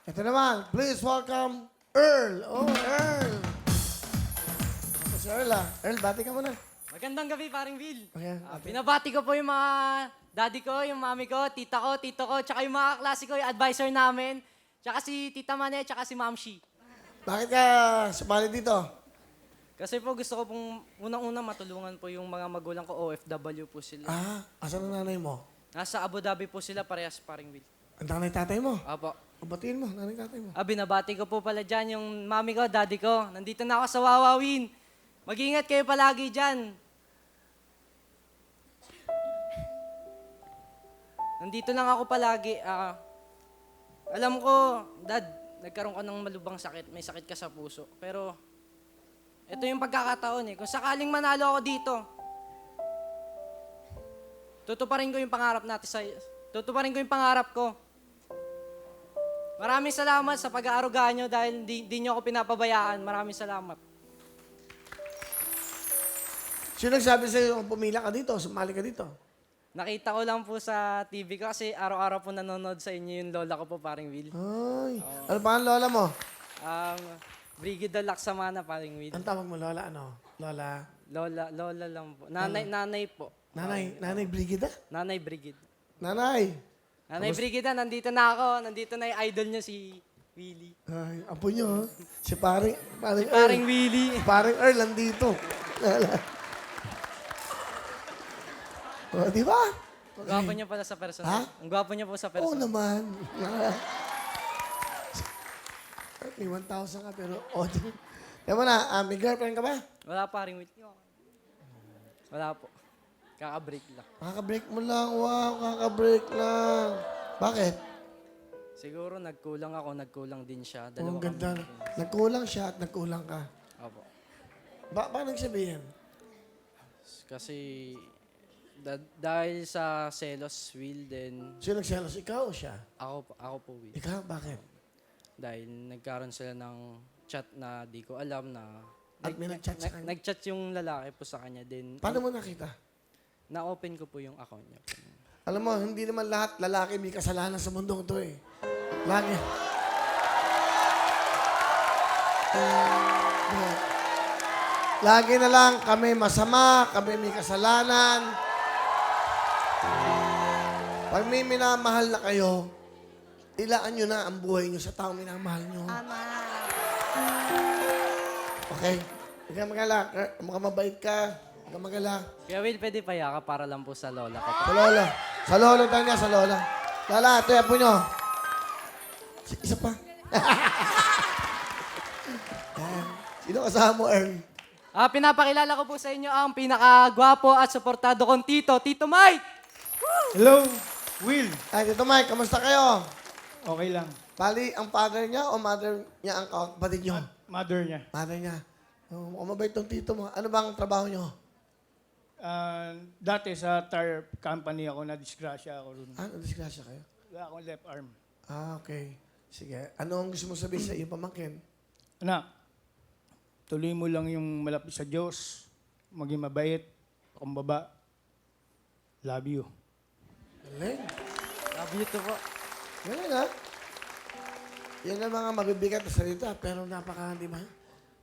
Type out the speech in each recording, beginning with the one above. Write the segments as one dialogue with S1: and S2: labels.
S1: Ito naman, please welcome Earl. Oh, Earl. Ito si Earl ah. Earl, bati ka muna.
S2: Magandang gabi, paring Will.
S1: Okay,
S2: Binabati ko po yung mga daddy ko, yung mami ko, tita ko, tito ko, tsaka yung mga klase ko, yung advisor namin, tsaka si Tita Mane, tsaka si Ma'am Shi.
S1: Bakit ka sumali dito?
S2: Kasi po gusto ko pong unang-una matulungan po yung mga magulang ko, OFW po sila.
S1: Ah, asan ang nanay mo?
S2: Nasa Abu Dhabi po sila, parehas paring Will.
S1: Ang nanay tatay mo?
S2: Apo.
S1: Batiin mo, nanay tatay mo.
S2: Binabati ko po pala dyan yung mami ko, daddy ko. Nandito na ako sa Wawawin. Mag-ingat kayo palagi dyan. Nandito lang ako palagi. Alam ko, Dad, nagkaroon ka ng malubhang sakit. May sakit ka sa puso. Pero, ito yung pagkakataon eh. Kung sakaling manalo ako dito, tutuparin ko yung pangarap natin sa... Tutuparin ko yung pangarap ko. Maraming salamat sa pag-aaruga nyo dahil di nyo ako pinapabayaan. Maraming salamat.
S1: Sino nagsabi sa'yo kung pumila ka dito, sumali ka dito?
S2: Nakita ko lang po sa TV ko kasi araw-araw po nanonood sa inyo yung lola ko po, paring Will.
S1: Ay, ano pa ang lola mo?
S2: Brigida Laksamana, paring Will.
S1: Ang tawag mo, lola ano? Lola?
S2: Lola lang po. Nanay po.
S1: Nanay Brigida?
S2: Nanay Brigid.
S1: Nanay!
S2: Nanay Brigida, nandito na ako. Nandito na yung idol nyo, si Willie.
S1: Ay, apo nyo, si paring
S2: Paring Willie.
S1: Paring Earl, nandito. O, di ba?
S2: Ang gwapo niya pala sa personal.
S1: Ha?
S2: Ang gwapo niya po sa
S1: Oo
S2: personal.
S1: naman. May 1,000 ka, pero di. Yan mo na, may girlfriend ka ba?
S2: Wala, paring Will. Wala po. Kaka-break lang.
S1: Kakabreak mo lang, wow, kakabreak lang. Bakit?
S2: Siguro nagkulang din siya.
S1: Oo, ang
S2: Dalawa
S1: ganda.
S2: kami.
S1: Nagkulang siya at nagkulang ka.
S2: Opo.
S1: Paano nagsabihin?
S2: Kasi dahil sa selos, Will, then
S1: Sino nagselos? Ikaw o siya?
S2: ako po, Will.
S1: Ikaw? Bakit?
S2: Dahil nagkaroon sila ng chat na di ko alam na...
S1: At may nag-chat sa kanya?
S2: Nag-chat yung lalaki po sa kanya. Then,
S1: Paano mo nakita?
S2: na-open ko po yung account niya.
S1: Alam mo, hindi naman lahat lalaki may kasalanan sa mundong to eh. Lagi. Lagi na lang kami masama, kami may kasalanan. Pag may minamahal na kayo, ilaan nyo na ang buhay nyo sa taong minamahal nyo. Okay? Huwag kang mag-alala. Mukhang mabait ka. Huwag kang mag-alala.
S2: Kaya Will, pwede payaka para lang po sa lola ko.
S1: Sa lola. Sa lolo tayo niya, sa lola. Lala, ito yan po nyo. Isa pa. Yan. Sino kasama mo, Earl?
S2: Pinapakilala ko po sa inyo ang pinakagwapo at suportado kong tito, Tito Mike!
S3: Hello, Will.
S1: Ay, Tito Mike, kamusta kayo?
S3: Okay lang.
S1: Bali, ang father niya o mother niya ang kapatid niyo?
S3: Mother niya.
S1: Mother niya. Oh, mukhang mabait tong tito mo. Ano bang trabaho niyo?
S3: Dati sa tire company ako, na-disgrasya ako ron.
S1: Nadisgrasya kayo?
S3: Wala akong left arm.
S1: Okay. Sige. Ano ang gusto mo sabihin sa iyo, pamangkin?
S3: Anak, tuloy mo lang yung malapit sa Diyos. Maging mabait, kumbaba. Love you.
S1: Galing.
S2: Love you too po.
S1: Galing, ha? Yan ang mga mabibigat na salita, pero di ba?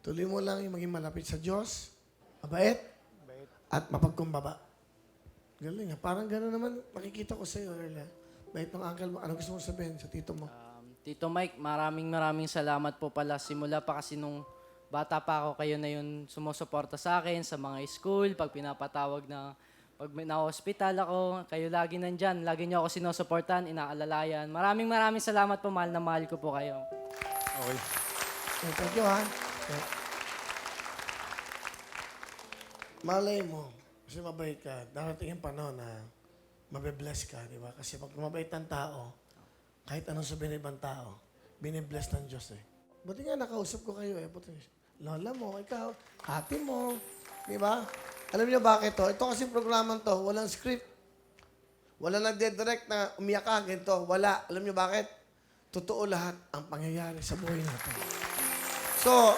S1: Tuloy mo lang yung maging malapit sa Diyos, mabait,
S3: Mabait.
S1: at mapagkumbaba. Galing, ha? Parang gano'n naman makikita ko sa iyo, Earl, ha? Bait ng uncle mo. Ano gusto mo sabihin sa tito mo?
S2: Tito Mike, maraming salamat po pala. Simula pa kasi nung bata pa ako, kayo na yun sumusuporta sa akin sa mga school, pag pinapatawag na, pag may na-hospital ako, kayo lagi nandyan. Lagi niyo ako sinusuportan, inaalalayan. Maraming salamat po, mahal na mahal ko po kayo.
S3: Okay.
S1: Okay, thank you, ha? Okay. Malay mo, kasi mabait ka, darating yung panahon na mabibless ka, di ba? Kasi pag mabait ang tao, kahit anong sabihin ng ibang tao, binibless ng Diyos eh. Buti nga nakausap ko kayo eh. Buti, lola mo, ikaw, ate mo, di ba? Alam niyo bakit to? Ito kasi programang to, walang script. Walang nagde-direct na umiyak ka, ganito. Wala. Alam niyo bakit? Totoo lahat ang pangyayari sa buhay natin. So,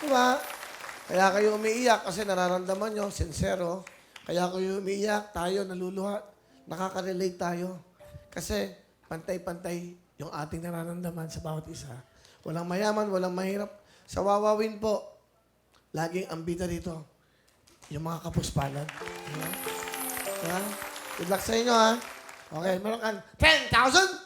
S1: di ba? Kaya kayo umiiyak kasi nararamdaman nyo, sincero. Kaya kayo umiiyak, tayo naluluha. Nakaka-relate tayo. Kasi pantay-pantay yung ating nararamdaman sa bawat isa. Walang mayaman, walang mahirap. Sa Wawawin po, laging ang bida dito, yung mga kapuspalad. Diba? Good luck sa inyo, ha? Okay, meron kang 10,000